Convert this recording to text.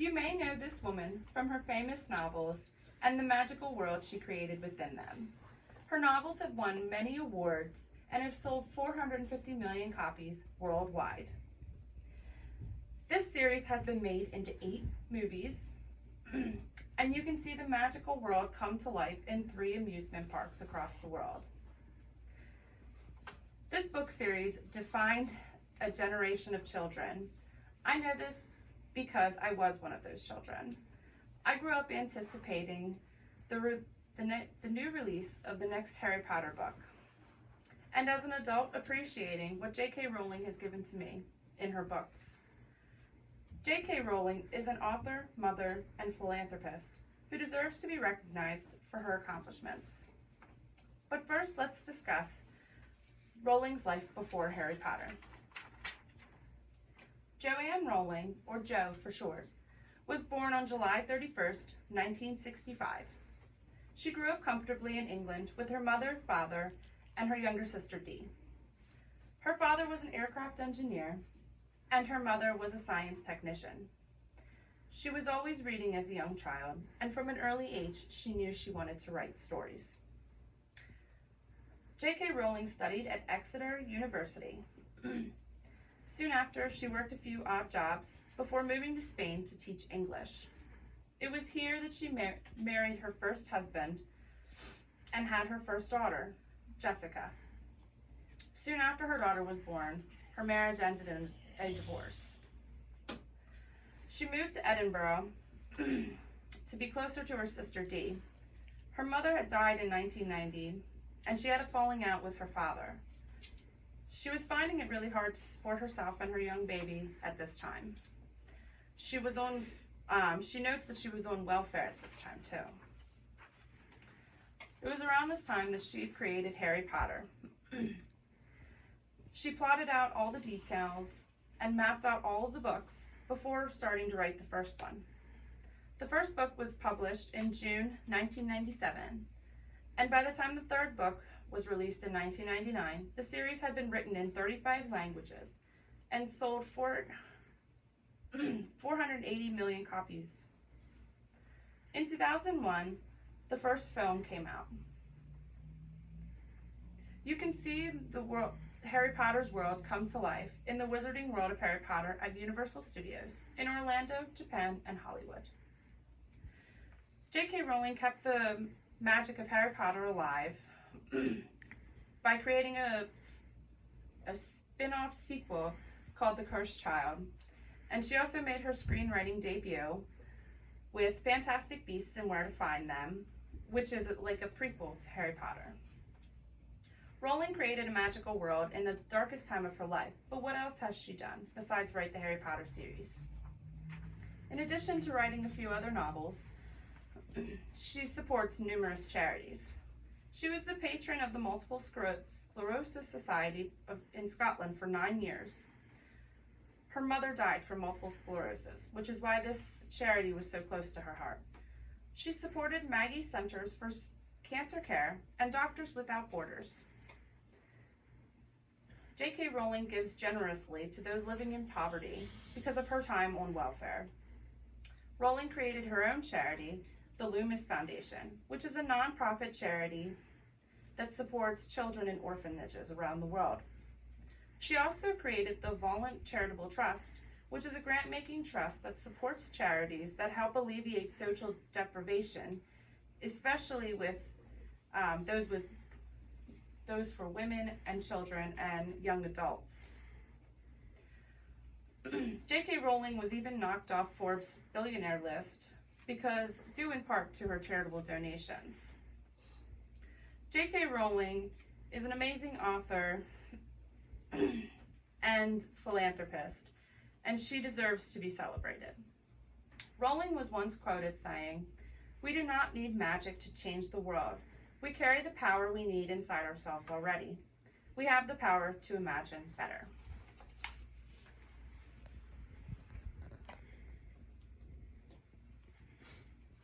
You may know this woman from her famous novels and the magical world she created within them. Her novels have won many awards and have sold 450 million copies worldwide. This series has been made into 8 movies, and you can see the magical world come to life in 3 amusement parks across the world. This book series defined a generation of children. I know this because I was one of those children. I grew up anticipating the new release of the next Harry Potter book, and as an adult appreciating what J.K. Rowling has given to me in her books. J.K. Rowling is an author, mother, and philanthropist who deserves to be recognized for her accomplishments. But first, let's discuss Rowling's life before Harry Potter. Joanne Rowling, or Jo for short, was born on July 31st, 1965. She grew up comfortably in England with her mother, father, and her younger sister Dee. Her father was an aircraft engineer, and her mother was a science technician. She was always reading as a young child, and from an early age, she knew she wanted to write stories. J.K. Rowling studied at Exeter University. Soon after, she worked a few odd jobs before moving to Spain to teach English. It was here that she married her first husband and had her first daughter, Jessica. Soon after her daughter was born, her marriage ended in a divorce. She moved to Edinburgh to be closer to her sister Dee. Her mother had died in 1990, and she had a falling out with her father. She was finding it really hard to support herself and her young baby at this time. She notes that she was on welfare at this time too. It was around this time that she had created Harry Potter. She plotted out all the details and mapped out all of the books before starting to write the first one. The first book was published in June 1997, and by the time the third book was released in 1999, the series had been written in 35 languages and sold 480 million copies. In 2001, the first film came out. You can see Harry Potter's world come to life in the Wizarding World of Harry Potter at Universal Studios in Orlando, Japan, and Hollywood. J.K. Rowling kept the magic of Harry Potter alive by creating a spin-off sequel called The Cursed Child, and she also made her screenwriting debut with Fantastic Beasts and Where to Find Them, which is like a prequel to Harry Potter. Rowling created a magical world in the darkest time of her life, but what else has she done besides write the Harry Potter series? In addition to writing a few other novels, she supports numerous charities. She was the patron of the Multiple Sclerosis Society in Scotland for 9 years. Her mother died from multiple sclerosis, which is why this charity was so close to her heart. She supported Maggie's Centers for Cancer Care and Doctors Without Borders. J.K. Rowling gives generously to those living in poverty because of her time on welfare. Rowling created her own charity, the Loomis Foundation, which is a nonprofit charity that supports children in orphanages around the world. She also created the Volant Charitable Trust, which is a grant-making trust that supports charities that help alleviate social deprivation, especially with those for women and children and young adults. J.K. Rowling was even knocked off Forbes' billionaire list because due in part to her charitable donations. J.K. Rowling is an amazing author and philanthropist, and she deserves to be celebrated. Rowling was once quoted saying, "We do not need magic to change the world. We carry the power we need inside ourselves already. We have the power to imagine better."